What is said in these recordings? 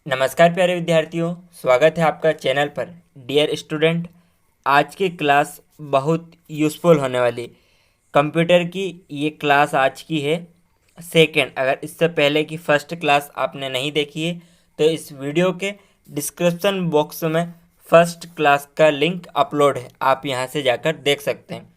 नमस्कार प्यारे विद्यार्थियों, स्वागत है आपका चैनल पर। डियर स्टूडेंट, आज की क्लास बहुत यूज़फुल होने वाली। कंप्यूटर की ये क्लास आज की है सेकंड। अगर इससे पहले की फर्स्ट क्लास आपने नहीं देखी है तो इस वीडियो के डिस्क्रिप्शन बॉक्स में फर्स्ट क्लास का लिंक अपलोड है, आप यहाँ से जाकर देख सकते हैं।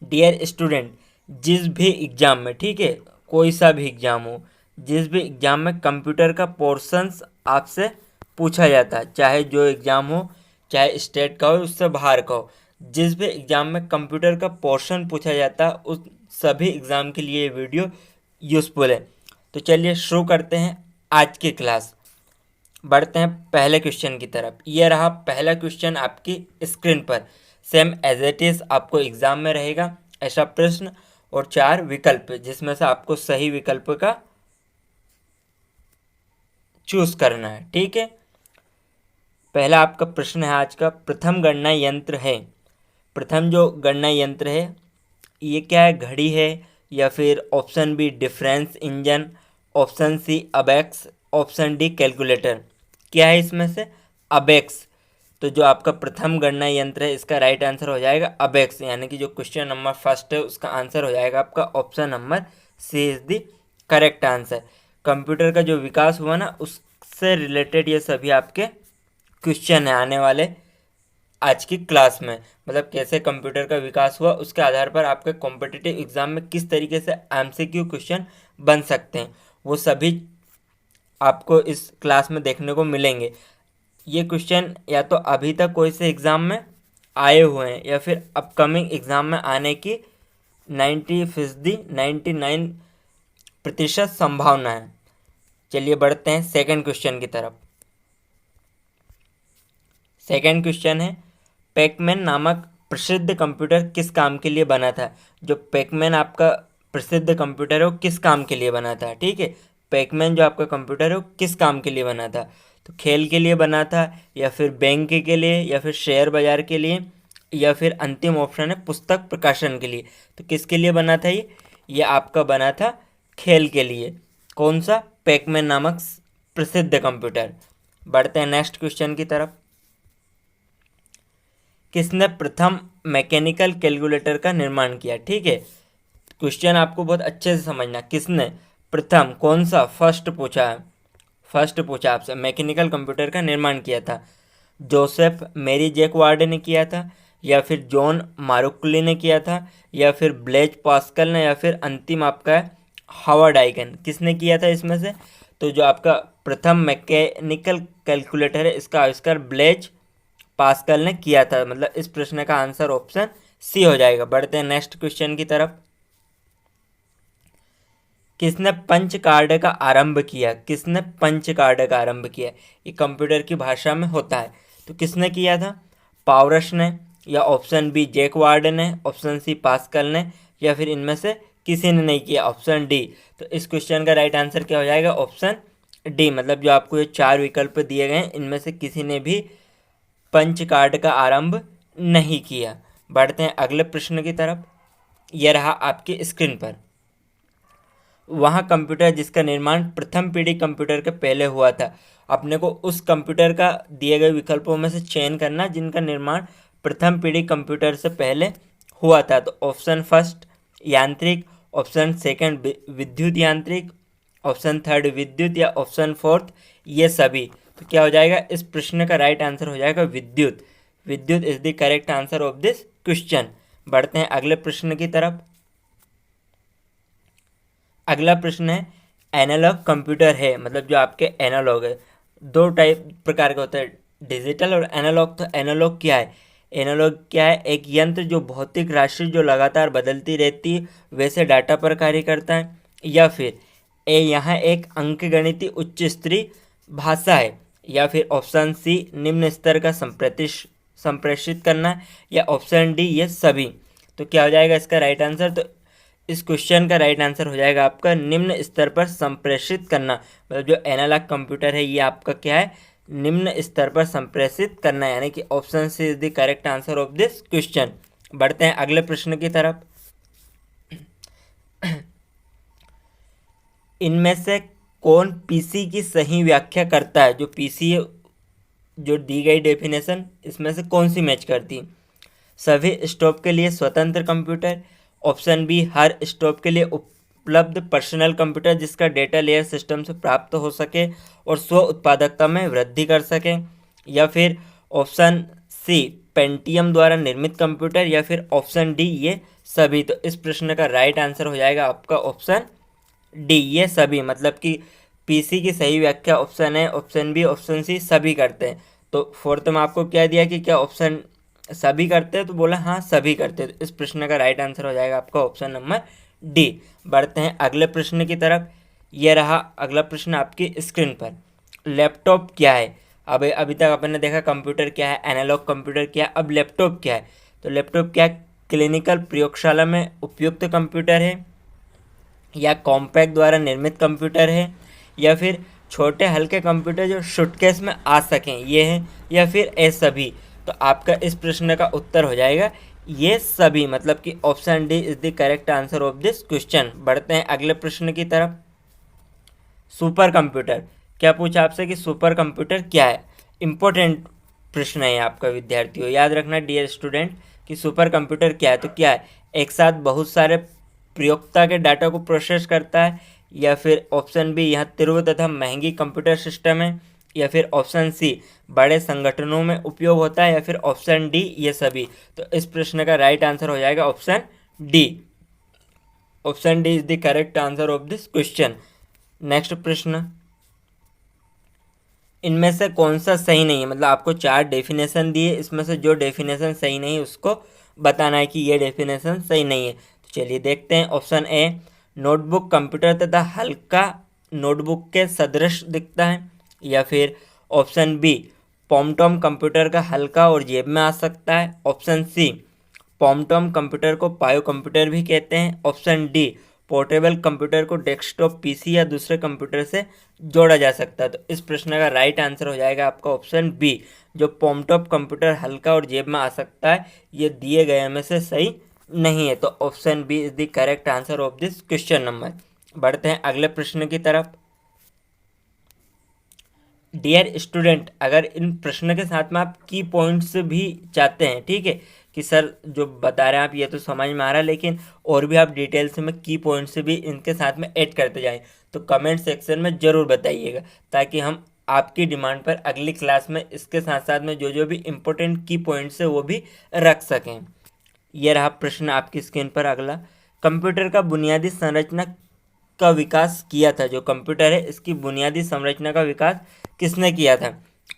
डियर स्टूडेंट, जिस भी एग्ज़ाम में, ठीक है, कोई सा भी एग्ज़ाम हो, जिस भी एग्ज़ाम में कंप्यूटर का पोर्शंस आपसे पूछा जाता है, चाहे जो एग्ज़ाम हो, चाहे स्टेट का हो, उससे बाहर का हो, जिस भी एग्ज़ाम में कंप्यूटर का पोर्शन पूछा जाता है उस सभी एग्ज़ाम के लिए ये वीडियो यूज़फुल है। तो चलिए शुरू करते हैं आज की क्लास। बढ़ते हैं पहले क्वेश्चन की तरफ। ये रहा पहला क्वेश्चन आपकी स्क्रीन पर। सेम एज इट इज़ आपको एग्ज़ाम में रहेगा ऐसा प्रश्न और 4 विकल्प, जिसमें से आपको सही विकल्प का चूज करना है, ठीक है। पहला आपका प्रश्न है आज का, प्रथम गणना यंत्र है। प्रथम जो गणना यंत्र है ये क्या है? घड़ी है, या फिर option B difference engine, option C abacus, option D calculator. क्या है इसमें से? अबेक्स। तो जो आपका प्रथम गणना यंत्र है इसका राइट आंसर हो जाएगा अबेक्स, यानी कि जो क्वेश्चन नंबर फर्स्ट है उसका आंसर हो जाएगा आपका option number C is the correct answer. Computer का जो विकास हुआ ना उससे रिलेटेड ये सभी आपके क्वेश्चन है आने वाले आज की क्लास में। मतलब कैसे कंप्यूटर का विकास हुआ उसके आधार पर आपके कॉम्पिटिटिव एग्जाम में किस तरीके से एमसीक्यू क्वेश्चन बन सकते हैं, वो सभी आपको इस क्लास में देखने को मिलेंगे। ये क्वेश्चन या तो अभी तक कोई से एग्ज़ाम में आए हुए हैं या फिर अपकमिंग एग्ज़ाम में आने की 90% 99% संभावना है। चलिए बढ़ते हैं सेकंड क्वेश्चन की तरफ। सेकंड क्वेश्चन है, पैकमैन नामक प्रसिद्ध कंप्यूटर किस काम के लिए बना था? जो पैकमैन आपका प्रसिद्ध कंप्यूटर है वो किस काम के लिए बना था, ठीक है। पैकमैन जो आपका कंप्यूटर है वो किस काम के लिए बना था? तो खेल के लिए बना था, या फिर बैंक के लिए, या फिर शेयर बाजार के लिए, या फिर अंतिम ऑप्शन है पुस्तक प्रकाशन के लिए। तो किसके लिए बना था ये आपका बना था खेल के लिए। कौन सा? पैकमैन नामक प्रसिद्ध कंप्यूटर। बढ़ते हैं नेक्स्ट क्वेश्चन की तरफ। किसने प्रथम मैकेनिकल कैलकुलेटर का निर्माण किया? ठीक है, क्वेश्चन आपको बहुत अच्छे से समझना। किसने प्रथम, कौन सा? फर्स्ट पूछा है, फर्स्ट पूछा आपसे, मैकेनिकल कंप्यूटर का निर्माण किया था। जोसेफ मेरी जैकवार्ड ने किया था, या फिर जॉन मारुक्ली ने किया था, या फिर ब्लेज पास्कल ने, या फिर अंतिम आपका है हावर्ड आइगन। किसने किया था इसमें से? तो जो आपका प्रथम मैकेनिकल कैलकुलेटर है इसका आविष्कार ब्लेज पास्कल ने किया था। मतलब इस प्रश्न का आंसर ऑप्शन सी हो जाएगा। बढ़ते हैं नेक्स्ट क्वेश्चन की तरफ। किसने पंच कार्ड का आरंभ किया? किसने पंच कार्ड का आरंभ किया? ये कंप्यूटर की भाषा में होता है, तो किसने किया था? पावरस ने, या ऑप्शन बी जैकवार्ड ने, ऑप्शन सी पास्कल ने, या फिर इनमें से किसी ने नहीं किया, ऑप्शन डी। तो इस क्वेश्चन का राइट आंसर क्या हो जाएगा? Option D. मतलब जो आपको ये 4 विकल्प दिए गए हैं इनमें से किसी ने भी पंच कार्ड का आरंभ नहीं किया। बढ़ते हैं अगले प्रश्न की तरफ। यह रहा आपकी स्क्रीन पर। वहाँ कंप्यूटर जिसका निर्माण प्रथम पीढ़ी कंप्यूटर के पहले हुआ था। अपने को उस कंप्यूटर का दिए गए विकल्पों में से चयन करना जिनका निर्माण प्रथम पीढ़ी कंप्यूटर से पहले हुआ था। तो ऑप्शन फर्स्ट यांत्रिक, ऑप्शन सेकंड विद्युत यांत्रिक, ऑप्शन थर्ड विद्युत, या ऑप्शन फोर्थ ये सभी। तो क्या हो जाएगा? इस प्रश्न का राइट आंसर हो जाएगा विद्युत। विद्युत is the correct answer of this question. बढ़ते हैं अगले प्रश्न की तरफ। अगला प्रश्न है, एनालॉग कंप्यूटर है, मतलब जो आपके एनालॉग है, 2 टाइप प्रकार के होते हैं, डिजिटल और एनालॉग। तो एनालॉग क्या है? एनालॉग क्या है? एक यंत्र जो भौतिक राशि जो लगातार बदलती रहती है वैसे डाटा पर कार्य करता है, या फिर यहाँ एक अंकगणितीय उच्च स्तरीय भाषा है, या फिर ऑप्शन सी निम्न स्तर का संप्रेषित करना, या ऑप्शन डी ये सभी। तो क्या हो जाएगा इसका राइट आंसर? तो इस क्वेश्चन का राइट आंसर हो जाएगा आपका निम्न स्तर पर संप्रेषित करना। मतलब जो एनालॉग कंप्यूटर है ये आपका क्या है? निम्न स्तर पर संप्रेषित करना, यानी कि option C is the correct answer of this question. बढ़ते हैं अगले प्रश्न की तरफ। इनमें से कौन पीसी की सही व्याख्या करता है? जो पीसी है, जो दी गई डेफिनेशन इसमें से कौन सी मैच करती है? सभी स्टॉप के लिए स्वतंत्र कंप्यूटर, ऑप्शन बी हर स्टॉप के लिए उपलब्ध पर्सनल कंप्यूटर जिसका डेटा लेयर सिस्टम से प्राप्त हो सके और स्व उत्पादकता में वृद्धि कर सके, या फिर ऑप्शन सी पेंटियम द्वारा निर्मित कंप्यूटर, या फिर ऑप्शन डी ये सभी। तो इस प्रश्न का राइट आंसर हो जाएगा आपका ऑप्शन डी ये सभी, मतलब कि पीसी की सही व्याख्या ऑप्शन है, ऑप्शन बी, ऑप्शन सी सभी करते हैं। तो फोर्थ में आपको क्या दिया कि क्या ऑप्शन सभी करते हैं, तो बोला हाँ सभी करते हैं। तो इस प्रश्न का राइट आंसर हो जाएगा आपका ऑप्शन नंबर डी। बढ़ते हैं अगले प्रश्न की तरफ। यह रहा अगला प्रश्न आपकी स्क्रीन पर। लैपटॉप क्या है? अब अभी तक अपन ने देखा कंप्यूटर क्या है, एनालॉग कंप्यूटर क्या है, अब लैपटॉप क्या है? तो लैपटॉप क्या है? क्लिनिकल प्रयोगशाला में उपयुक्त कंप्यूटर है, या कॉम्पैक्ट द्वारा निर्मित कंप्यूटर है, या फिर छोटे हल्के कंप्यूटर जो सूटकेस में आ सकें ये है, या फिर ये सभी। तो आपका इस प्रश्न का उत्तर हो जाएगा ये सभी, मतलब कि option D is the correct answer of this question. बढ़ते हैं अगले प्रश्न की तरफ। सुपर कंप्यूटर, क्या पूछा आपसे कि सुपर कंप्यूटर क्या है? इंपॉर्टेंट प्रश्न है आपका विद्यार्थियों, याद रखना डियर स्टूडेंट कि सुपर कंप्यूटर क्या है। तो क्या है? एक साथ बहुत सारे प्रयोक्ता के डाटा को प्रोसेस करता है, या फिर ऑप्शन बी यह तीव्र तथा महंगी कंप्यूटर सिस्टम है, या फिर ऑप्शन सी बड़े संगठनों में उपयोग होता है, या फिर ऑप्शन डी ये सभी। तो इस प्रश्न का राइट आंसर हो जाएगा option D. Option D is the correct answer of this question. Next प्रश्न, इनमें से कौन सा सही नहीं है? मतलब आपको 4 डेफिनेशन दिए, इसमें से जो डेफिनेशन सही नहीं उसको बताना है कि ये डेफिनेशन सही नहीं है। तो चलिए देखते हैं। ऑप्शन ए नोटबुक कंप्यूटर तथा हल्का नोटबुक के सदृश दिखता है, या फिर ऑप्शन बी पॉमटॉम कंप्यूटर का हल्का और जेब में आ सकता है, ऑप्शन सी पॉमटॉम कंप्यूटर को पायो कंप्यूटर भी कहते हैं, ऑप्शन डी पोर्टेबल कंप्यूटर को डेस्कटॉप पीसी या दूसरे कंप्यूटर से जोड़ा जा सकता है। तो इस प्रश्न का राइट आंसर हो जाएगा आपका ऑप्शन बी, जो पॉमटॉप कंप्यूटर हल्का और जेब में आ सकता है, ये दिए गए में से सही नहीं है। तो option B is the correct answer of this question number. बढ़ते हैं अगले प्रश्न की तरफ। डियर स्टूडेंट, अगर इन प्रश्न के साथ में आप की पॉइंट्स भी चाहते हैं, ठीक है, कि सर जो बता रहे हैं आप ये तो समझ में आ रहा है, लेकिन और भी आप डिटेल्स में की पॉइंट्स भी इनके साथ में ऐड करते जाएं, तो कमेंट सेक्शन में ज़रूर बताइएगा, ताकि हम आपकी डिमांड पर अगली क्लास में इसके साथ साथ में जो जो भी इम्पोर्टेंट की पॉइंट्स है वो भी रख सकें। यह रहा प्रश्न आपकी स्क्रीन पर अगला। कंप्यूटर का बुनियादी संरचना का विकास किया था, जो कंप्यूटर है इसकी बुनियादी संरचना का विकास किसने किया था?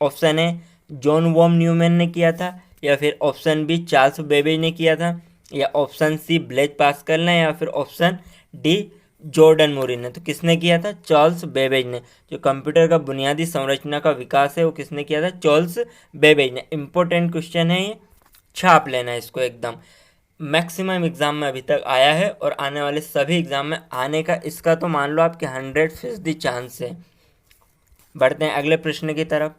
Option A John von Neumann ने किया था, या फिर ऑप्शन बी चार्ल्स बेबेज ने किया था, या ऑप्शन सी ब्लेज पास्कल ने, या फिर ऑप्शन डी जॉर्डन मूरी ने। तो किसने किया था? चार्ल्स बेबेज ने। जो कंप्यूटर का बुनियादी संरचना का विकास है वो किसने किया था? चार्ल्स बेबेज ने। इंपॉर्टेंट क्वेश्चन है ये, छाप लेना है इसको एकदम। मैक्सिमम एग्जाम में अभी तक आया है, और आने वाले सभी एग्जाम में आने का इसका तो मान लो आपके 100% चांस है। बढ़ते हैं अगले प्रश्न की तरफ।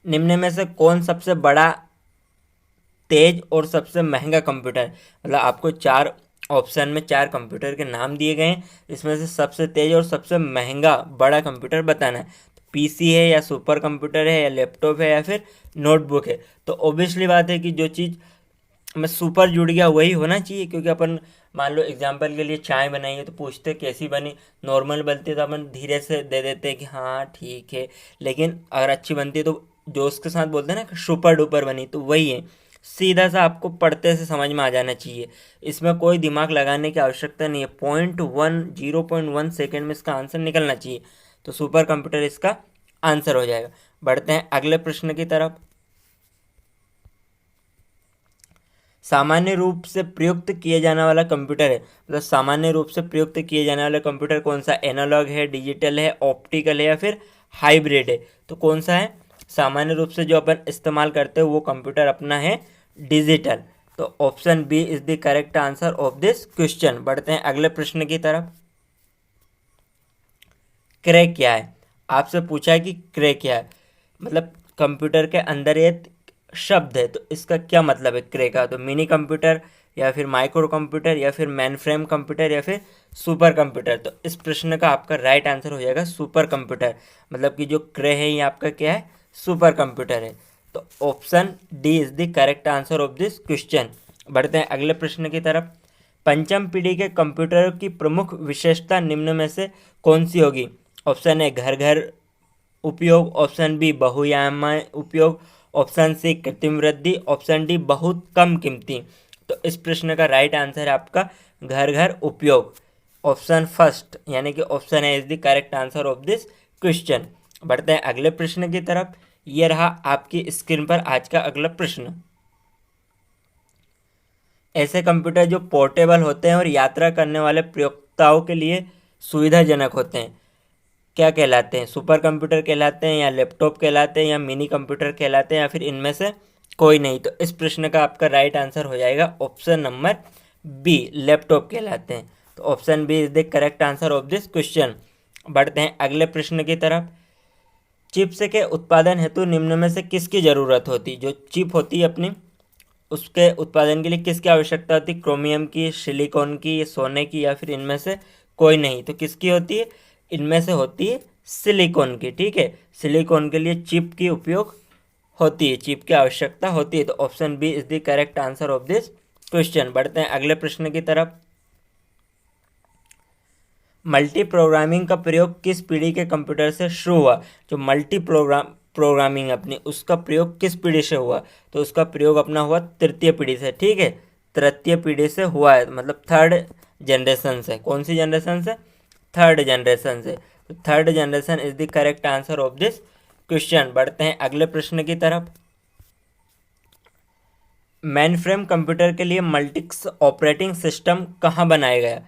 निम्न में से कौन सबसे बड़ा, तेज और सबसे महंगा कंप्यूटर है? मतलब आपको 4 ऑप्शन में 4 कंप्यूटर के नाम दिए गए हैं, इसमें से सबसे तेज और सबसे महंगा बड़ा कंप्यूटर बताना है। तो पीसी है, या सुपर कंप्यूटर है, या लैपटॉप है, या फिर नोटबुक है। तो ऑब्वियसली बात है कि जो चीज़ में सुपर जुड़ गया वही होना चाहिए, क्योंकि अपन मान लो एग्जाम्पल के लिए चाय बनाई है तो पूछते कैसी बनी, नॉर्मल बनती है तो अपन धीरे से दे देते हैं कि हाँ ठीक है, लेकिन अगर अच्छी बनती है तो जोश के साथ बोलते हैं ना सुपर डुपर बनी। तो वही है, सीधा सा आपको पढ़ते से समझ में आ जाना चाहिए, इसमें कोई दिमाग लगाने की आवश्यकता नहीं है। 0.1 सेकेंड में इसका आंसर निकलना चाहिए। तो सुपर कंप्यूटर इसका आंसर हो जाएगा। बढ़ते हैं अगले प्रश्न की तरफ। सामान्य रूप से प्रयुक्त किए जाने वाला कंप्यूटर है, मतलब सामान्य रूप से प्रयुक्त किए जाने वाला कंप्यूटर कौन सा? एनालॉग है, डिजिटल है, ऑप्टिकल है, या फिर हाइब्रिड है? तो कौन सा है? सामान्य रूप से जो अपन इस्तेमाल करते हैं वो कंप्यूटर अपना है डिजिटल। तो option B is the correct answer of this question. बढ़ते हैं अगले प्रश्न की तरफ। क्रैक क्या है? आपसे पूछा है कि क्रैक क्या है, मतलब कंप्यूटर के अंदर ये शब्द है, तो इसका क्या मतलब है क्रैक का? तो मिनी कंप्यूटर, या फिर माइक्रो कंप्यूटर या फिर मेन फ्रेम कंप्यूटर या फिर सुपर कंप्यूटर। तो इस प्रश्न का आपका राइट आंसर हो जाएगा सुपर कंप्यूटर, मतलब कि जो क्रे है ये आपका क्या है, सुपर कंप्यूटर है। तो option D is the correct answer of this question. बढ़ते हैं अगले प्रश्न की तरफ। पंचम पीढ़ी के कंप्यूटरों की प्रमुख विशेषता निम्न में से कौन सी होगी? ऑप्शन ए घर घर उपयोग, ऑप्शन बी बहुआयामी उपयोग, ऑप्शन सी कृत्रिम वृद्धि, ऑप्शन डी बहुत कम कीमती। तो इस प्रश्न का राइट आंसर है आपका घर घर उपयोग, ऑप्शन फर्स्ट, यानी कि option A is the correct answer of this question. बढ़ते हैं अगले प्रश्न की तरफ। ये रहा आपकी स्क्रीन पर आज का अगला प्रश्न। ऐसे कंप्यूटर जो पोर्टेबल होते हैं और यात्रा करने वाले प्रयोक्ताओं के लिए सुविधाजनक होते हैं, क्या कहलाते हैं? सुपर कंप्यूटर कहलाते हैं, या लैपटॉप कहलाते हैं, या मिनी कंप्यूटर कहलाते हैं, या फिर इनमें से कोई नहीं? तो इस प्रश्न का आपका राइट आंसर हो जाएगा ऑप्शन नंबर बी, लैपटॉप कहलाते हैं। तो option B is the correct answer of this question. बढ़ते हैं अगले प्रश्न की तरफ। चिप्स के उत्पादन हेतु निम्न में से किसकी ज़रूरत होती? जो चिप होती है अपनी, उसके उत्पादन के लिए किसकी आवश्यकता होती? क्रोमियम की, सिलिकॉन की, सोने की, या फिर इनमें से कोई नहीं? तो किसकी होती है? इनमें से होती है सिलिकॉन की। ठीक है, सिलिकॉन के लिए चिप की उपयोग होती है, चिप की आवश्यकता होती है। तो option B is the correct answer of this question. बढ़ते हैं अगले प्रश्न की तरफ। मल्टी प्रोग्रामिंग का प्रयोग किस पीढ़ी के कंप्यूटर से शुरू हुआ? जो मल्टी प्रोग्रामिंग अपनी, उसका प्रयोग किस पीढ़ी से हुआ? तो उसका प्रयोग अपना हुआ तृतीय पीढ़ी से। ठीक है, तृतीय पीढ़ी से हुआ है, मतलब थर्ड जनरेशन से। कौन सी जनरेशन से? थर्ड जनरेशन से। तो third generation is the correct answer of this question. बढ़ते हैं अगले प्रश्न की तरफ। मेन फ्रेम कंप्यूटर के लिए मल्टिक्स ऑपरेटिंग सिस्टम कहाँ बनाया गया?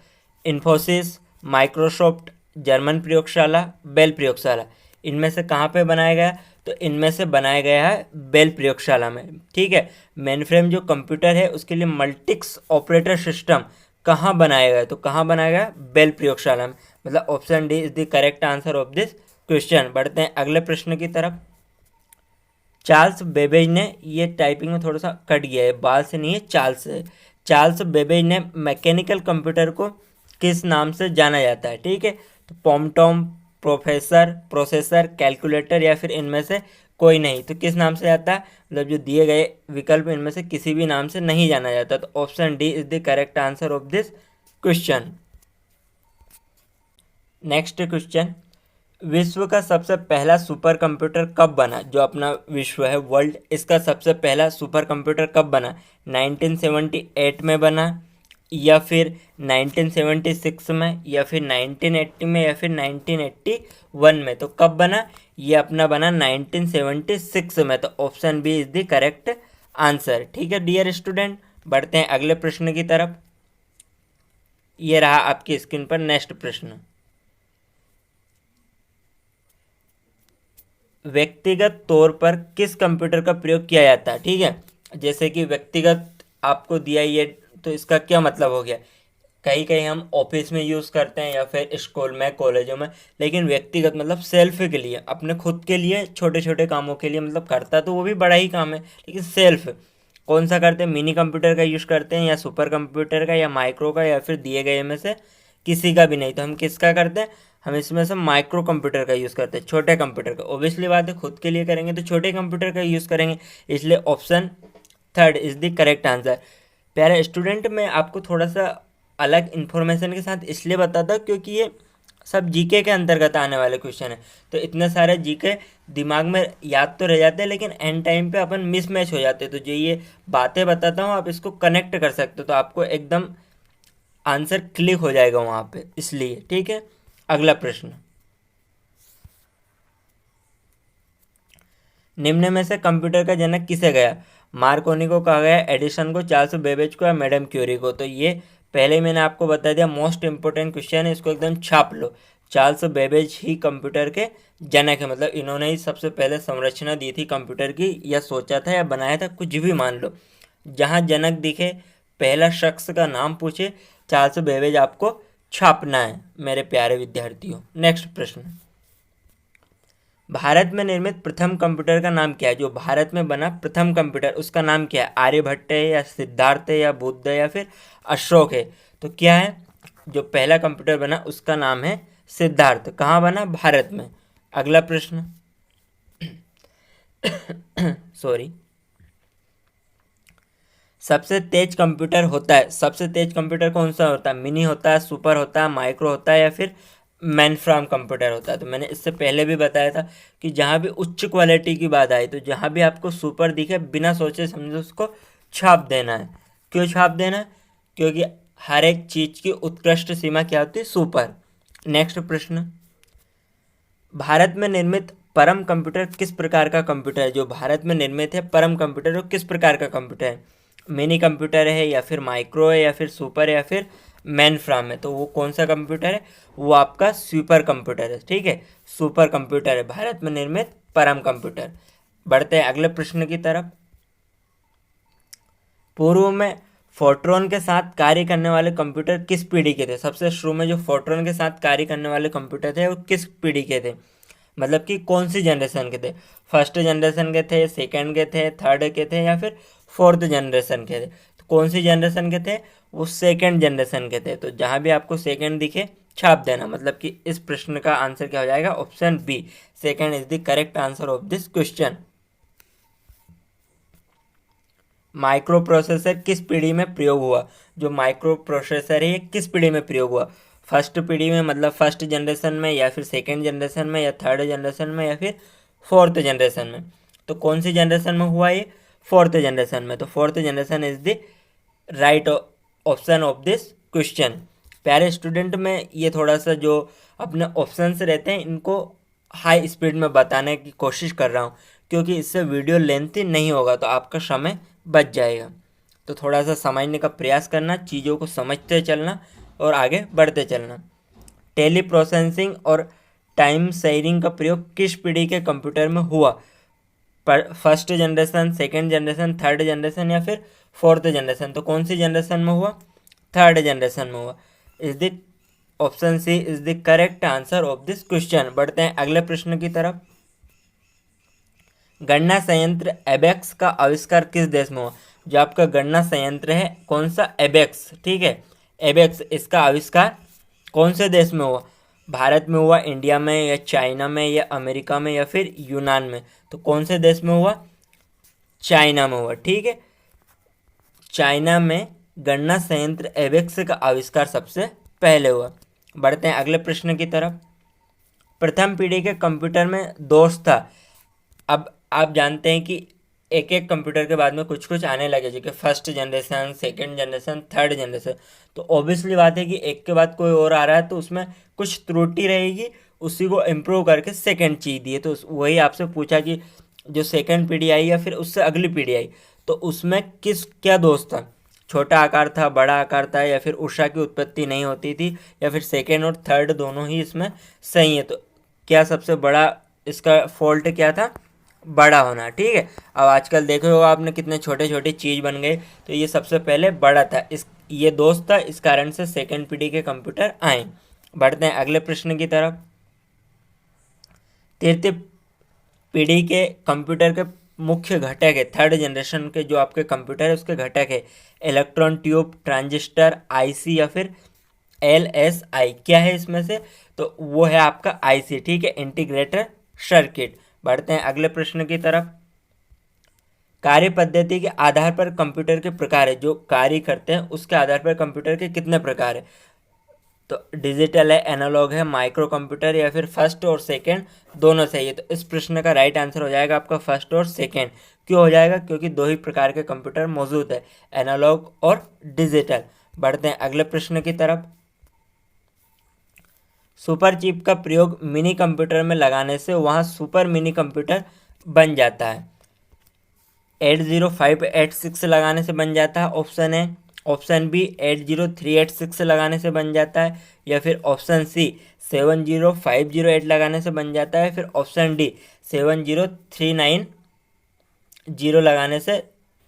इन्फोसिस, माइक्रोसॉफ्ट, जर्मन प्रयोगशाला, बेल प्रयोगशाला। इनमें से कहाँ पे बनाया गया? तो इनमें से बनाया गया है बेल प्रयोगशाला में। ठीक है, मेन फ्रेम जो कंप्यूटर है उसके लिए मल्टिक्स ऑपरेटर सिस्टम कहाँ बनाया गया? तो कहाँ बनाया गया? बेल प्रयोगशाला में। मतलब option D is the correct answer of this question. बढ़ते हैं अगले प्रश्न की तरफ। चार्ल्स बेबेज ने, ये टाइपिंग में थोड़ा सा कट गया है, बाल से नहीं है, चार्ल्स है। चार्ल्स बेबेज ने मैकेनिकल कंप्यूटर को किस नाम से जाना जाता है? ठीक है, तो पॉमटॉम, प्रोसेसर, कैलकुलेटर, या फिर इनमें से कोई नहीं? तो किस नाम से जाता है? मतलब जो दिए गए विकल्प इनमें से किसी भी नाम से नहीं जाना जाता। तो option D is the correct answer of this question. Next question. विश्व का सबसे पहला सुपर कंप्यूटर कब बना? जो अपना विश्व है, वर्ल्ड, इसका सबसे पहला सुपर कंप्यूटर कब बना? 1978 में बना, या फिर 1976 में, या फिर 1980 में, या फिर 1981 में? तो कब बना? ये अपना बना 1976 में। तो option B is the correct answer. ठीक है डियर स्टूडेंट, बढ़ते हैं अगले प्रश्न की तरफ। ये रहा आपकी स्क्रीन पर नेक्स्ट प्रश्न। व्यक्तिगत तौर पर किस कंप्यूटर का प्रयोग किया जाता है? ठीक है, जैसे कि व्यक्तिगत आपको दिया ये, तो इसका क्या मतलब हो गया? कहीं कहीं हम ऑफिस में यूज़ करते हैं, या फिर स्कूल में, कॉलेजों में, लेकिन व्यक्तिगत मतलब सेल्फ के लिए, अपने खुद के लिए, छोटे छोटे कामों के लिए, मतलब करता तो वो भी बड़ा ही काम है, लेकिन सेल्फ कौन सा करते हैं? मिनी कंप्यूटर का यूज़ करते हैं, या सुपर कंप्यूटर का, या माइक्रो का, या फिर दिए गए में से किसी का भी नहीं? तो हम किसका करते हैं? हम इसमें से माइक्रो कंप्यूटर का यूज़ करते हैं, छोटे कंप्यूटर का। ओब्वियसली बात है, खुद के लिए करेंगे तो छोटे कंप्यूटर का यूज़ करेंगे, इसलिए option third is the correct answer. प्यारे स्टूडेंट, मैं आपको थोड़ा सा अलग इन्फॉर्मेशन के साथ इसलिए बताता हूँ क्योंकि ये सब जीके के अंतर्गत आने वाले क्वेश्चन है। तो इतने सारे जीके दिमाग में याद तो रह जाते हैं, लेकिन एंड टाइम पे अपन मिसमैच हो जाते हैं। तो जो ये बातें बताता हूँ, आप इसको कनेक्ट कर सकते हो, तो आपको एकदम आंसर क्लिक हो जाएगा वहाँ पे, इसलिए। ठीक है, अगला प्रश्न। निम्न में से कंप्यूटर का जनक किसे गया? मार्कोनी को कहा गया, एडिसन को, चार्ल्स बेबेज को, या मैडम क्यूरी को? तो ये पहले ही मैंने आपको बता दिया, मोस्ट इंपॉर्टेंट क्वेश्चन है, इसको एकदम छाप लो। चार्ल्स बेबेज ही कंप्यूटर के जनक है, मतलब इन्होंने ही सबसे पहले संरचना दी थी कंप्यूटर की, या सोचा था या बनाया था, कुछ भी मान लो। जहाँ जनक दिखे, पहला शख्स का नाम पूछे, चार्ल्स बेबेज आपको छापना है मेरे प्यारे विद्यार्थियों। नेक्स्ट प्रश्न। भारत में निर्मित प्रथम कंप्यूटर का नाम क्या है? जो भारत में बना प्रथम कंप्यूटर उसका नाम क्या है? आर्यभट्ट है या सिद्धार्थ है या बुद्ध है या फिर अशोक है? तो क्या है जो पहला कंप्यूटर बना उसका नाम है सिद्धार्थ। कहाँ बना? भारत में। अगला प्रश्न सॉरी। सबसे तेज कंप्यूटर होता है, सबसे तेज कंप्यूटर कौन सा होता है? मिनी होता है, सुपर होता है, माइक्रो होता है या फिर मैनफ्राम कंप्यूटर होता है? तो मैंने इससे पहले भी बताया था कि जहाँ भी उच्च क्वालिटी की बात आई तो जहाँ भी आपको सुपर दिखे बिना सोचे समझे उसको छाप देना है। क्यों छाप देना है? क्योंकि हर एक चीज़ की उत्कृष्ट सीमा क्या होती है? सुपर। नेक्स्ट प्रश्न, भारत में निर्मित परम कंप्यूटर किस प्रकार का कंप्यूटर है? जो भारत में निर्मित है परम कंप्यूटर वो किस प्रकार का कंप्यूटर है? मिनी कंप्यूटर है या फिर माइक्रो है या फिर सुपर है या फिर मैन फ्राम है? तो वो कौन सा कंप्यूटर है? वो आपका सुपर कंप्यूटर है। ठीक है, सुपर कंप्यूटर है भारत में निर्मित परम कंप्यूटर। बढ़ते हैं अगले प्रश्न की तरफ। पूर्व में फोर्ट्रॉन के साथ कार्य करने वाले कंप्यूटर किस पीढ़ी के थे? सबसे शुरू में जो फोर्ट्रॉन के साथ कार्य करने वाले कंप्यूटर थे वो किस पीढ़ी के थे? मतलब कि कौन सी जनरेशन के थे? फर्स्ट जनरेशन के थे, सेकंड के थे, थर्ड के थे या फिर फोर्थ जनरेशन के थे? तो कौन सी जनरेशन के थे? वो सेकंड जनरेशन के थे। तो जहाँ भी आपको सेकंड दिखे छाप देना। मतलब कि इस प्रश्न का आंसर क्या हो जाएगा? Option B, second is the correct answer of this question. Microprocessor किस पीढ़ी में प्रयोग हुआ? जो माइक्रो प्रोसेसर है ये किस पीढ़ी में प्रयोग हुआ? फर्स्ट पीढ़ी में मतलब फर्स्ट जनरेशन में या फिर सेकेंड जनरेशन में या थर्ड जनरेशन में या फिर फोर्थ जनरेशन में? तो कौन सी जनरेशन में हुआ ये? फोर्थ जनरेशन में। तो fourth generation is the right option of this question. प्यारे स्टूडेंट में ये थोड़ा सा जो अपने ऑप्शंस रहते हैं इनको हाई स्पीड में बताने की कोशिश कर रहा हूँ क्योंकि इससे वीडियो लेंथी नहीं होगा तो आपका समय बच जाएगा। तो थोड़ा सा समझने का प्रयास करना, चीज़ों को समझते चलना और आगे बढ़ते चलना। टेली प्रोसेसिंग और टाइम शेयरिंग का प्रयोग किस पीढ़ी के कंप्यूटर में हुआ? First generation, second generation, third generation या फिर फोर्थ जनरेशन? तो कौन सी जनरेशन में हुआ? थर्ड जनरेशन में हुआ। Is the option C is the correct answer of this question. बढ़ते हैं अगले प्रश्न की तरफ। गणना संयंत्र एबेक्स का आविष्कार किस देश में हुआ? जो आपका गणना संयंत्र है कौन सा? एबेक्स। ठीक है, एबेक्स, इसका आविष्कार कौन से देश में हुआ? भारत में हुआ, इंडिया में या चाइना में या अमेरिका में या फिर यूनान में? तो कौन से देश में हुआ? चाइना में हुआ। ठीक है, चाइना में गणना संयंत्र एबेक्स का आविष्कार सबसे पहले हुआ। बढ़ते हैं अगले प्रश्न की तरफ। प्रथम पीढ़ी के कंप्यूटर में दोष था। अब आप जानते हैं कि एक एक कंप्यूटर के बाद में कुछ कुछ आने लगे, जो कि first generation, second generation, third generation. तो ऑब्वियसली बात है कि एक के बाद कोई और आ रहा है तो उसमें कुछ त्रुटि रहेगी, उसी को इम्प्रूव करके सेकंड चीज़ दी है। तो वही आपसे पूछा कि जो सेकंड पीढ़ी आई या फिर उससे अगली पीढ़ी आई तो उसमें किस क्या दोष था? छोटा आकार था, बड़ा आकार था या फिर ऊर्जा की उत्पत्ति नहीं होती थी या फिर सेकेंड और थर्ड दोनों ही इसमें सही है? तो क्या सबसे बड़ा इसका फॉल्ट क्या था? बड़ा होना। ठीक है, अब आजकल देखे हो आपने कितने छोटे छोटे चीज़ बन गए, तो ये सबसे पहले बड़ा था, इस ये दोस्त था, इस कारण से सेकंड पीढ़ी के कंप्यूटर आए। बढ़ते हैं अगले प्रश्न की तरफ। तृतीय पीढ़ी के कंप्यूटर के मुख्य घटक है, थर्ड जनरेशन के जो आपके कंप्यूटर है उसके घटक है इलेक्ट्रॉन ट्यूब, ट्रांजिस्टर, आईसी या फिर एलएसआई। क्या है इसमें से? तो वो है आपका आईसी। ठीक है, इंटीग्रेटर सर्किट। बढ़ते हैं अगले प्रश्न की तरफ। कार्य पद्धति के आधार पर कंप्यूटर के प्रकार है, जो कार्य करते हैं उसके आधार पर कंप्यूटर के कितने प्रकार है? तो डिजिटल है, एनालॉग है, माइक्रो कंप्यूटर या फिर फर्स्ट और सेकंड दोनों सही है। तो इस प्रश्न का राइट आंसर हो जाएगा आपका फर्स्ट और सेकंड। क्यों हो जाएगा? क्योंकि दो ही प्रकार के कंप्यूटर मौजूद है, एनालॉग और डिजिटल। बढ़ते हैं अगले प्रश्न की तरफ। सुपर चिप का प्रयोग मिनी कंप्यूटर में लगाने से वहाँ सुपर मिनी कंप्यूटर बन जाता है। 80586 लगाने से बन जाता है, ऑप्शन है। ऑप्शन बी 80386 लगाने से बन जाता है या फिर ऑप्शन सी 70508 लगाने से बन जाता है, फिर ऑप्शन डी 70390 लगाने से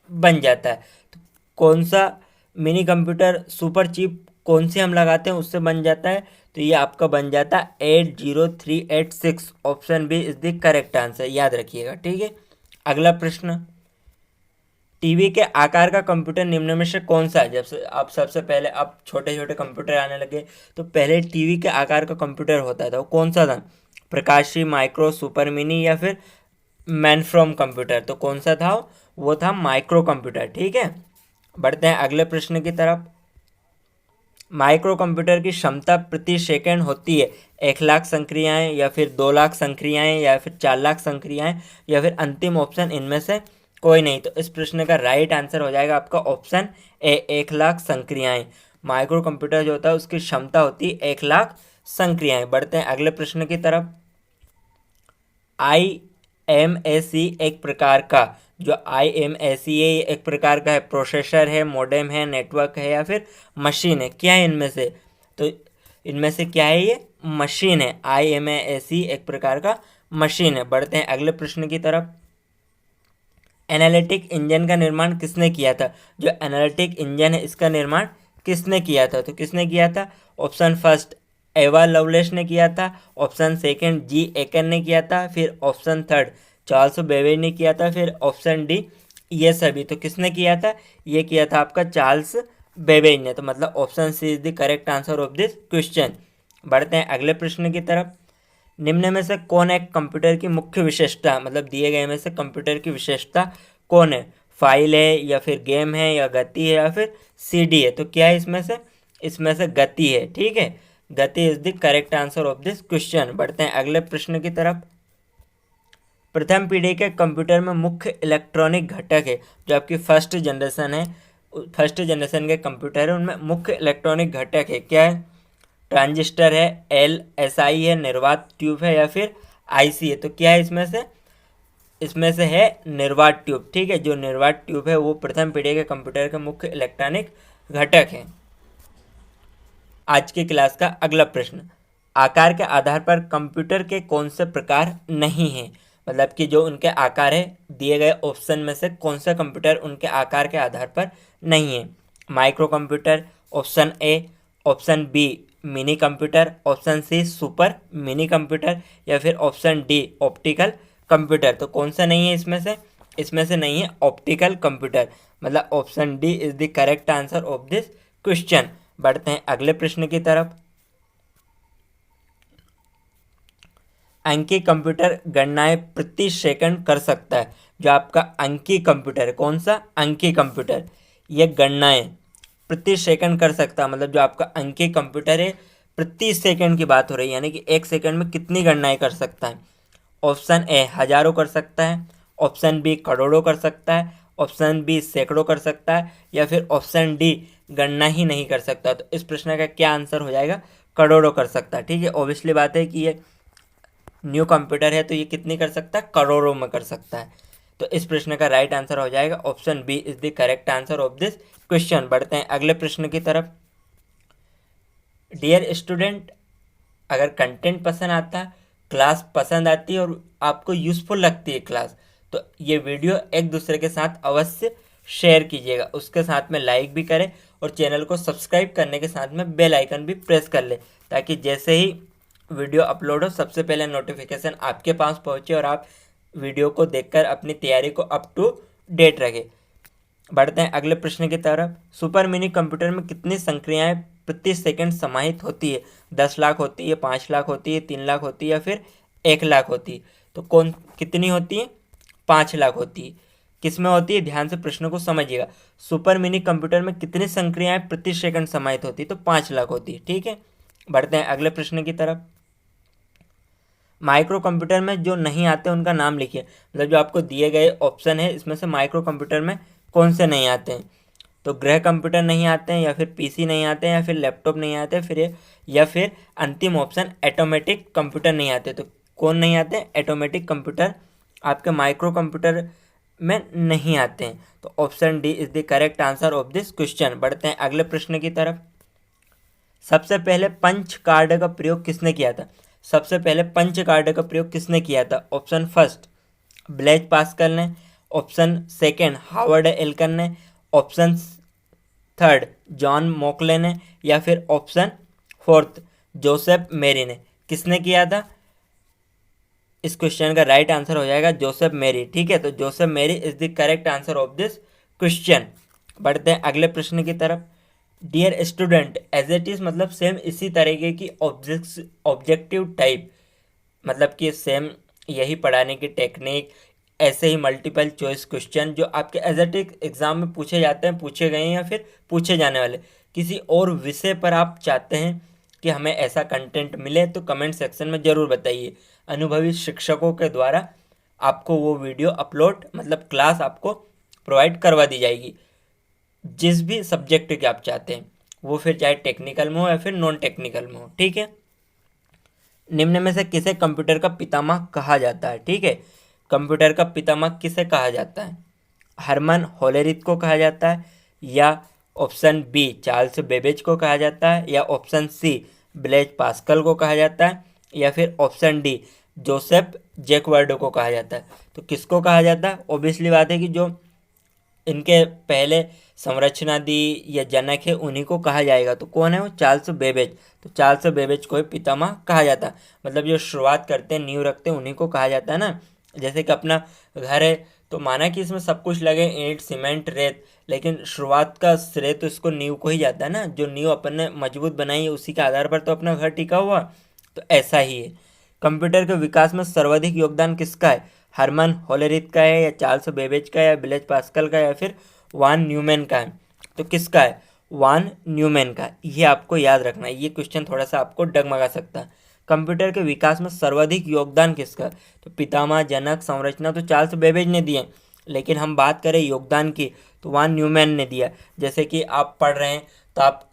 बन जाता है। तो कौन सा मिनी कंप्यूटर सुपर चिप कौन सी हम लगाते हैं उससे बन जाता है? तो ये आपका बन जाता 80386। Option B is the correct answer, याद रखिएगा। ठीक है, अगला प्रश्न, टीवी के आकार का कंप्यूटर निम्न में से कौन सा है? जब से आप सबसे पहले अब छोटे छोटे कंप्यूटर आने लगे तो पहले टीवी के आकार का कंप्यूटर होता था, वो कौन सा था? प्रकाशी, माइक्रो, सुपर मिनी या फिर मैनफ्रॉम कंप्यूटर? तो कौन सा था? वो था माइक्रो कंप्यूटर। ठीक है, बढ़ते हैं अगले प्रश्न की तरफ। माइक्रो कंप्यूटर की क्षमता प्रति सेकंड होती है 1,00,000 संक्रियाएं या फिर 2,00,000 संक्रियाएं या फिर 4,00,000 संक्रियाएं या फिर अंतिम ऑप्शन इनमें से कोई नहीं। तो इस प्रश्न का राइट आंसर हो जाएगा आपका ऑप्शन ए, 1,00,000 संक्रियाएं। माइक्रो कंप्यूटर जो होता है उसकी क्षमता होती है 1,00,000 संक्रियाएं। बढ़ते हैं अगले प्रश्न की तरफ। IMAC एक प्रकार का, जो IMAC है ये एक प्रकार का है, प्रोसेसर है, मॉडेम है, नेटवर्क है या फिर मशीन है? क्या है इनमें से? तो इनमें से क्या है? ये मशीन है। IMAC एक प्रकार का मशीन है। बढ़ते हैं अगले प्रश्न की तरफ। एनालिटिक इंजन का निर्माण किसने किया था? जो एनालिटिक इंजन है इसका निर्माण किसने किया था? तो किसने किया था? ऑप्शन फर्स्ट एवा लवलेस ने किया था, ऑप्शन सेकंड जी एकन ने किया था, फिर ऑप्शन थर्ड चार्ल्स बेबेज ने किया था, फिर ऑप्शन डी ये सभी। तो किसने किया था? ये किया था आपका चार्ल्स बेबेज ने। तो मतलब option C is the correct answer of this question. बढ़ते हैं अगले प्रश्न की तरफ। निम्न में से कौन एक कंप्यूटर की मुख्य विशेषता, मतलब दिए गए में से कंप्यूटर की विशेषता कौन है? फाइल है या फिर गेम है या गति है या फिर CD है? तो क्या है इसमें से? इसमें से गति है। ठीक है, गति is the correct answer of this question. बढ़ते हैं अगले प्रश्न की तरफ। प्रथम पीढ़ी के कंप्यूटर में मुख्य इलेक्ट्रॉनिक घटक है, जो आपकी फर्स्ट जनरेशन है, फर्स्ट जनरेशन के कंप्यूटर है उनमें मुख्य इलेक्ट्रॉनिक घटक है, क्या है? ट्रांजिस्टर है, LSI है, निर्वात ट्यूब है या फिर IC है? तो क्या है इसमें से? इसमें से है निर्वात ट्यूब। ठीक है, जो निर्वात ट्यूब है वो प्रथम पीढ़ी के कंप्यूटर के मुख्य इलेक्ट्रॉनिक घटक है। आज की क्लास का अगला प्रश्न, आकार के आधार पर कंप्यूटर के कौन से प्रकार नहीं हैं? मतलब कि जो उनके आकार है, दिए गए ऑप्शन में से कौन सा कंप्यूटर उनके आकार के आधार पर नहीं है? Microcomputer, option A, option B minicomputer, option C super minicomputer या फिर ऑप्शन डी ऑप्टिकल कंप्यूटर? तो कौन सा नहीं है इसमें से? इसमें से नहीं है ऑप्टिकल कंप्यूटर, मतलब option D is the correct answer of this question. बढ़ते हैं अगले प्रश्न की तरफ। अंकीय कंप्यूटर गणनाएं प्रति सेकंड कर सकता है। जो आपका अंकीय कंप्यूटर है, कौन सा? अंकीय कंप्यूटर, ये गणनाएं प्रति सेकंड कर सकता है। मतलब जो आपका अंकीय कंप्यूटर है प्रति सेकंड की बात हो रही है, यानी कि एक सेकंड में कितनी गणनाएं कर सकता है? ऑप्शन ए हजारों कर सकता है, ऑप्शन बी करोड़ों कर सकता है, ऑप्शन बी सैकड़ों कर सकता है या फिर ऑप्शन डी गणना ही नहीं कर सकता। तो इस प्रश्न का क्या आंसर हो जाएगा? करोड़ों कर सकता है। ठीक है, ऑब्वियसली बात है कि ये न्यू कंप्यूटर है तो ये कितनी कर सकता है? करोड़ों में कर सकता है। तो इस प्रश्न का राइट आंसर हो जाएगा option B is the correct answer of this question. बढ़ते हैं अगले प्रश्न की तरफ। डियर स्टूडेंट, अगर कंटेंट पसंद आता है, क्लास पसंद आती है और आपको यूज़फुल लगती है क्लास, तो ये वीडियो एक दूसरे के साथ अवश्य शेयर कीजिएगा। उसके साथ में लाइक भी करें और चैनल को सब्सक्राइब करने के साथ में बेल आइकन भी प्रेस कर ले, ताकि जैसे ही वीडियो अपलोड हो सबसे पहले नोटिफिकेशन आपके पास पहुंचे और आप वीडियो को देखकर अपनी तैयारी को अप टू डेट रखें। बढ़ते हैं अगले प्रश्न की तरफ। सुपर मिनी कंप्यूटर में कितनी संक्रियाएं प्रति सेकंड समाहित होती है? 10 लाख होती है, 5 लाख होती है, 3 लाख होती है या फिर 1 लाख होती है? तो कौन कितनी होती है? 5 लाख होती है। किस में होती है? ध्यान से प्रश्न को समझिएगा। सुपर मिनी कंप्यूटर में कितनी संक्रियाएं प्रति सेकंड समाहित होती है? तो 5 लाख होती है। ठीक है, बढ़ते हैं अगले प्रश्न की तरफ। माइक्रो कंप्यूटर में जो नहीं आते उनका नाम लिखिए। मतलब जो आपको दिए गए ऑप्शन है इसमें से माइक्रो कंप्यूटर में कौन से नहीं आते हैं? तो गृह कंप्यूटर नहीं आते हैं या फिर PC नहीं आते हैं या फिर लैपटॉप नहीं आते फिर या फिर अंतिम ऑप्शन ऑटोमेटिक कंप्यूटर नहीं आते। तो कौन नहीं आते हैं? ऑटोमेटिक कंप्यूटर आपके माइक्रो कंप्यूटर में नहीं आते हैं। तो option D is the correct answer of this question. बढ़ते हैं अगले प्रश्न की तरफ। सबसे पहले पंच कार्ड का प्रयोग किसने किया था? सबसे पहले पंच कार्ड का प्रयोग किसने किया था? ऑप्शन फर्स्ट ब्लेज पास्कल ने, ऑप्शन सेकंड हावर्ड एल्किन ने, ऑप्शन थर्ड जॉन मोकले ने या फिर ऑप्शन फोर्थ जोसेफ मेरी ने। किसने किया था? इस क्वेश्चन का राइट आंसर हो जाएगा जोसेफ मेरी। ठीक है, तो Joseph Marie is the correct answer of this question. बढ़ते हैं अगले प्रश्न की तरफ। Dear student, as it is मतलब सेम इसी तरीके की ऑब्जेक्टिव टाइप, मतलब कि सेम यही पढ़ाने की टेक्निक, ऐसे ही मल्टीपल चॉइस क्वेश्चन जो आपके एज इट इज एग्जाम में पूछे जाते हैं, पूछे गए हैं या फिर पूछे जाने वाले, किसी और विषय पर आप चाहते हैं कि हमें ऐसा कंटेंट मिले तो कमेंट सेक्शन में ज़रूर बताइए। अनुभवी शिक्षकों के द्वारा आपको वो वीडियो अपलोड मतलब क्लास आपको प्रोवाइड करवा दी जाएगी, जिस भी सब्जेक्ट के आप चाहते हैं, वो फिर चाहे टेक्निकल में हो या फिर नॉन टेक्निकल में हो। ठीक है, निम्न में से किसे कंप्यूटर का पितामह कहा जाता है? ठीक है, कंप्यूटर का पितामह किसे कहा जाता है? हरमन होलेरिथ को कहा जाता है, या ऑप्शन बी चार्ल्स बेबेज को कहा जाता है, या ऑप्शन सी ब्लेज पास्कल को कहा जाता है, या फिर ऑप्शन डी जोसेफ जैकवर्डो को कहा जाता है। तो किसको कहा जाता है? ऑब्वियसली बात है कि जो इनके पहले संरचना दी या जनक है उन्हीं को कहा जाएगा। तो कौन है वो? Charles Babbage. तो चार्ल्स बेबेज को ही पितामह कहा जाता है, मतलब जो शुरुआत करते हैं, नींव रखते हैं, उन्हीं को कहा जाता है ना। जैसे कि अपना घर है तो माना कि इसमें सब कुछ लगे, ईंट सीमेंट रेत, लेकिन शुरुआत का श्रेय तो इसको नींव को ही जाता है ना। जो नींव अपन ने मजबूत बनाई है उसी के आधार पर तो अपना घर टिका हुआ। तो ऐसा ही है। कंप्यूटर के विकास में सर्वाधिक योगदान किसका है? हरमन होलेरिथ का है, या चार्ल्स बेबेज का है, या ब्लेज पास्कल का है, या फिर वान न्यूमैन का है? तो किसका है? वान न्यूमैन का। ये आपको याद रखना है, ये क्वेश्चन थोड़ा सा आपको डगमगा सकता है। कंप्यूटर के विकास में सर्वाधिक योगदान किसका? तो पितामह, जनक, संरचना तो चार्ल्स बेबेज ने दिए, लेकिन हम बात करें योगदान की तो वान न्यूमैन ने दिया। जैसे कि आप पढ़ रहे हैं तो आप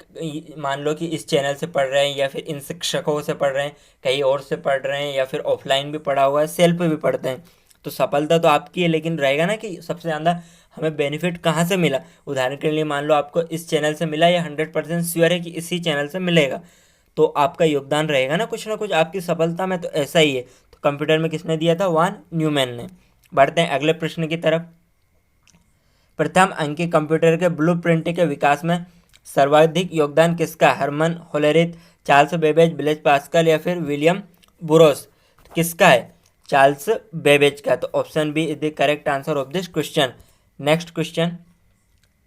मान लो कि इस चैनल से पढ़ रहे हैं, या फिर इन शिक्षकों से पढ़ रहे हैं, कहीं और से पढ़ रहे हैं, या फिर ऑफलाइन भी पढ़ा हुआ है, सेल्फ भी पढ़ते हैं, तो सफलता तो आपकी है, लेकिन रहेगा ना कि सबसे ज़्यादा हमें बेनिफिट कहाँ से मिला। उदाहरण के लिए मान लो आपको इस चैनल से मिला, या 100% श्योर है कि इसी चैनल से मिलेगा, तो आपका योगदान रहेगा ना कुछ आपकी सफलता में। तो ऐसा ही है। तो कंप्यूटर में किसने दिया था? वान न्यूमैन ने। बढ़ते हैं अगले प्रश्न की तरफ। प्रथम अंकीय कंप्यूटर के ब्लूप्रिंट के विकास में सर्वाधिक योगदान किसका? Herman Hollerith, Charles Babbage, Blaise Pascal, या फिर विलियम बुरोस? किसका है? चार्ल्स बेबेज का। तो option B is the correct answer of this question. Next question.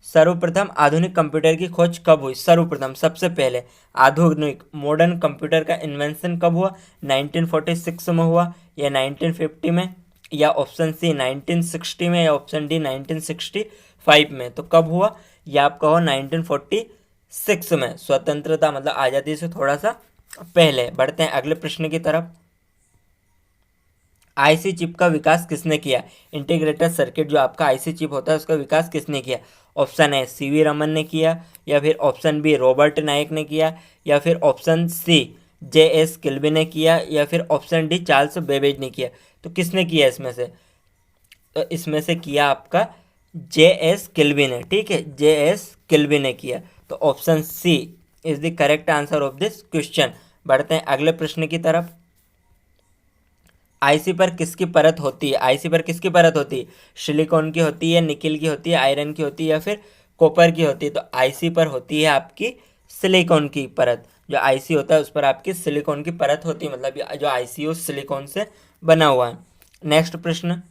सर्वप्रथम आधुनिक कंप्यूटर की खोज कब हुई? सर्वप्रथम सबसे पहले आधुनिक मॉडर्न कंप्यूटर का इन्वेंशन कब हुआ? 1946 में हुआ, या 1950 में, या ऑप्शन सी 1960 में, या ऑप्शन डी 1965 में? तो कब हुआ? यह आपका हो 1946 में, स्वतंत्रता मतलब आज़ादी से थोड़ा सा पहले। बढ़ते हैं अगले प्रश्न की तरफ। आईसी चिप का विकास किसने किया? इंटीग्रेटेड सर्किट जो आपका आईसी चिप होता है उसका विकास किसने किया? ऑप्शन ए सीवी रमन ने किया, या फिर ऑप्शन बी रॉबर्ट नायक ने किया, या फिर ऑप्शन सी JS किल्बी ने किया, या फिर ऑप्शन डी चार्ल्स बेबेज ने किया? तो किसने किया इसमें से? तो इसमें से किया आपका JS किल्बी ने। ठीक है, JS किल्बी ने किया। तो option C is the correct answer of this question. बढ़ते हैं अगले प्रश्न की तरफ। आईसी पर किसकी परत होती है? आईसी पर किसकी परत होती है? सिलिकॉन की होती है, निकिल की होती है, आयरन की होती है, या फिर कॉपर की होती है? तो आईसी पर होती है आपकी सिलिकॉन की परत। जो आईसी होता है उस पर आपकी सिलिकॉन की परत होती है, मतलब जो आईसी हो सिलिकॉन से बना हुआ है। नेक्स्ट प्रश्न।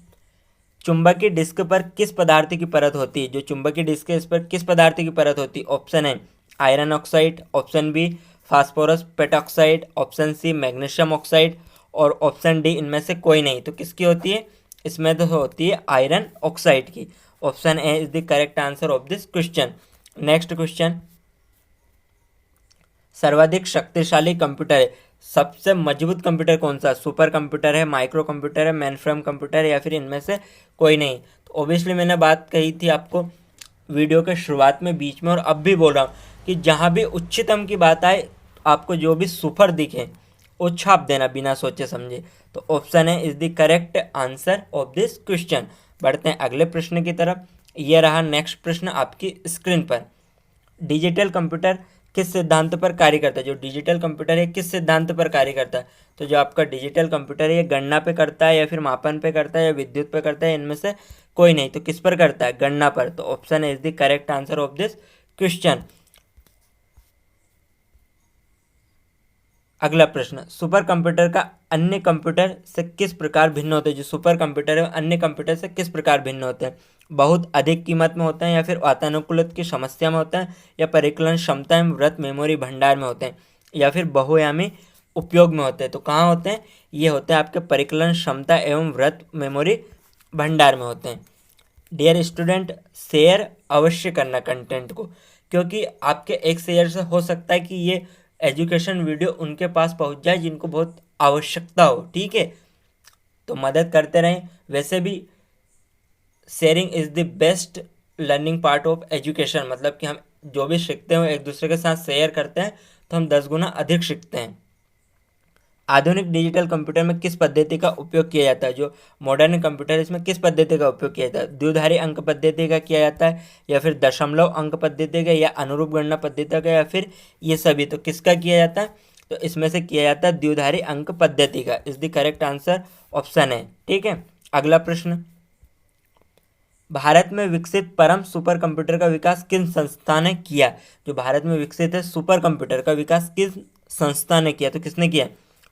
चुंबकीय डिस्क पर किस पदार्थ की परत होती है? जो चुंबकीय डिस्क है इस पर किस पदार्थ की परत होती है? ऑप्शन है iron oxide, option B phosphorus pentoxide, option C magnesium oxide, और ऑप्शन डी इनमें से कोई नहीं। तो किसकी होती है? इसमें तो होती है आयरन ऑक्साइड की। Option A is the correct answer of this question. Next question. सर्वाधिक शक्तिशाली कंप्यूटर है, सबसे मजबूत कंप्यूटर कौन सा? सुपर कंप्यूटर है, माइक्रो कंप्यूटर है, मेनफ्रेम कंप्यूटर है, या फिर इनमें से कोई नहीं? तो ऑब्वियसली मैंने बात कही थी आपको वीडियो के शुरुआत में, बीच में, और अब भी बोल रहा हूँ कि जहाँ भी उच्चतम की बात आए, आपको जो भी सुपर दिखे वो छाप देना बिना सोचे समझे। तो ऑप्शन है is the correct answer of this question. बढ़ते हैं अगले प्रश्न की तरफ। ये रहा नेक्स्ट प्रश्न आपकी स्क्रीन पर। डिजिटल कंप्यूटर किस सिद्धांत पर कार्य करता है? जो डिजिटल कंप्यूटर है किस सिद्धांत पर कार्य करता है? तो जो आपका डिजिटल कंप्यूटर है ये गणना पे करता है, या फिर मापन पे करता है, या विद्युत पे करता है? इनमें से कोई नहीं। तो किस पर करता है? गणना पर। तो option is the correct answer of this question. अगला प्रश्न, सुपर कंप्यूटर का अन्य कंप्यूटर से किस प्रकार भिन्न होते हैं? जो सुपर कंप्यूटर है अन्य कंप्यूटर से किस प्रकार भिन्न होते हैं? बहुत अधिक कीमत में होते हैं, या फिर वातानुकूलित की समस्या में होते हैं, या परिकलन क्षमता एवं वृहत मेमोरी भंडार में होते हैं, या फिर बहुआयामी उपयोग में होते हैं? तो कहाँ होते हैं? ये होते हैं आपके परिकलन क्षमता एवं वृहत मेमोरी भंडार में होते हैं। डियर स्टूडेंट, शेयर अवश्य करना कंटेंट को, क्योंकि आपके एक शेयर से हो सकता है कि ये एजुकेशन वीडियो उनके पास पहुंच जाए जिनको बहुत आवश्यकता हो। ठीक है, तो मदद करते रहें। वैसे भी sharing is the best learning part of education, मतलब कि हम जो भी सीखते हैं एक दूसरे के साथ शेयर करते हैं तो हम 10 गुना अधिक सीखते हैं। आधुनिक डिजिटल कंप्यूटर में किस पद्धति का उपयोग किया जाता है? जो मॉडर्न कंप्यूटर है इसमें किस पद्धति का उपयोग किया जाता है? द्विधारी अंक पद्धति का किया जाता है, या फिर दशमलव अंक पद्धति का, या अनुरूप गणना पद्धति का, या फिर ये सभी? तो किसका किया जाता है? तो इसमें से किया जाता है द्विधारी अंक पद्धति का। Is the correct answer option है। ठीक है, अगला प्रश्न, भारत में विकसित परम सुपर कंप्यूटर का विकास किस संस्था ने किया? जो भारत में विकसित है सुपर कंप्यूटर का विकास किस संस्था ने किया? तो किसने किया?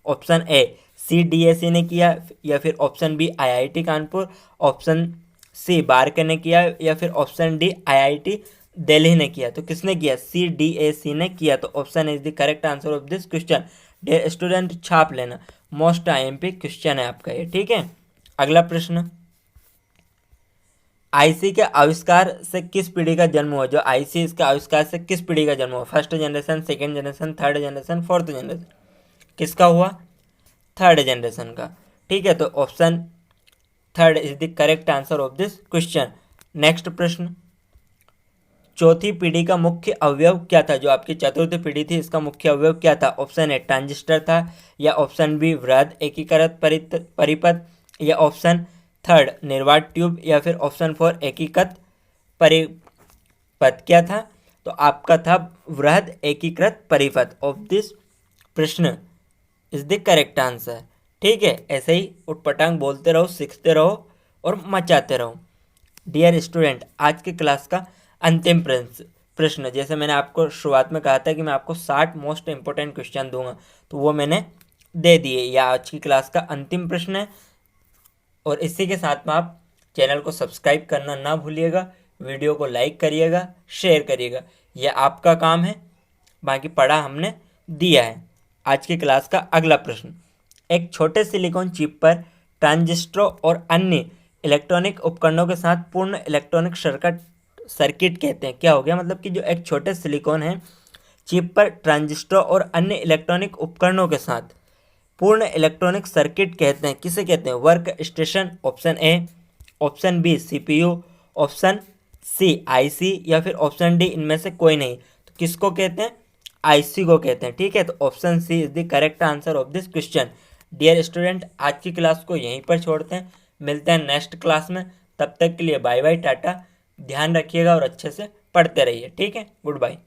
ऑप्शन ए CDSE ने किया, या फिर option B IIT Kanpur, option C BARC ने किया, या फिर ऑप्शन डी IIT दिल्ली ने किया? तो किसने किया? CDSE ने किया। तो option is the correct answer of this question. Dear student, छाप लेना, मोस्ट IMP क्वेश्चन है आपका ये। ठीक है, अगला प्रश्न, IC के आविष्कार से किस पीढ़ी का जन्म हुआ? जो IC इसके आविष्कार से किस पीढ़ी का जन्म हुआ? First generation, second generation, third generation, fourth generation? किसका हुआ? थर्ड जनरेशन का। ठीक है, तो option third is the correct answer of this question. Next प्रश्न, चौथी पीढ़ी का मुख्य अवयव क्या था? जो आपकी चतुर्थ पीढ़ी थी इसका मुख्य अवयव क्या था? ऑप्शन ए ट्रांजिस्टर था, या ऑप्शन बी वृहद एकीकृत परिपथ, या ऑप्शन थर्ड निर्वात ट्यूब, या फिर ऑप्शन फोर एकीकृत परिपथ? क्या था? तो आपका था वृहद एकीकृत परिपथ ऑफ दिस प्रश्न इज द करेक्ट आंसर। ठीक है, ऐसे ही उटपटांग बोलते रहो, सीखते रहो और मचाते रहो। डियर स्टूडेंट, आज की क्लास का अंतिम प्रश्न, जैसे मैंने आपको शुरुआत में कहा था कि मैं आपको 60 मोस्ट इंपॉर्टेंट क्वेश्चन दूंगा, तो वो मैंने दे दिए। यह आज की क्लास का अंतिम प्रश्न है, और इसी के साथ में आप चैनल को सब्सक्राइब करना ना भूलिएगा, वीडियो को लाइक करिएगा, शेयर करिएगा। यह आपका काम है, बाकी पढ़ा हमने दिया है। आज की क्लास का अगला प्रश्न, एक छोटे सिलिकॉन चिप पर ट्रांजिस्टरों और अन्य इलेक्ट्रॉनिक उपकरणों के साथ पूर्ण इलेक्ट्रॉनिक सर्किट कहते हैं। क्या हो गया? मतलब कि जो एक छोटे सिलिकॉन है चिप पर ट्रांजिस्टरों और अन्य इलेक्ट्रॉनिक उपकरणों के साथ पूर्ण इलेक्ट्रॉनिक सर्किट कहते हैं। किसे कहते हैं? Work station, option A, option B CPU, option C IC, या फिर ऑप्शन डी इनमें से कोई नहीं। तो किसको कहते हैं? IC को कहते हैं। ठीक है, तो option C is the correct answer of this question. Dear student, आज की क्लास को यहीं पर छोड़ते हैं, मिलते हैं नेक्स्ट क्लास में। तब तक के लिए बाय बाय, टाटा, ध्यान रखिएगा और अच्छे से पढ़ते रहिए। ठीक है, गुड बाय।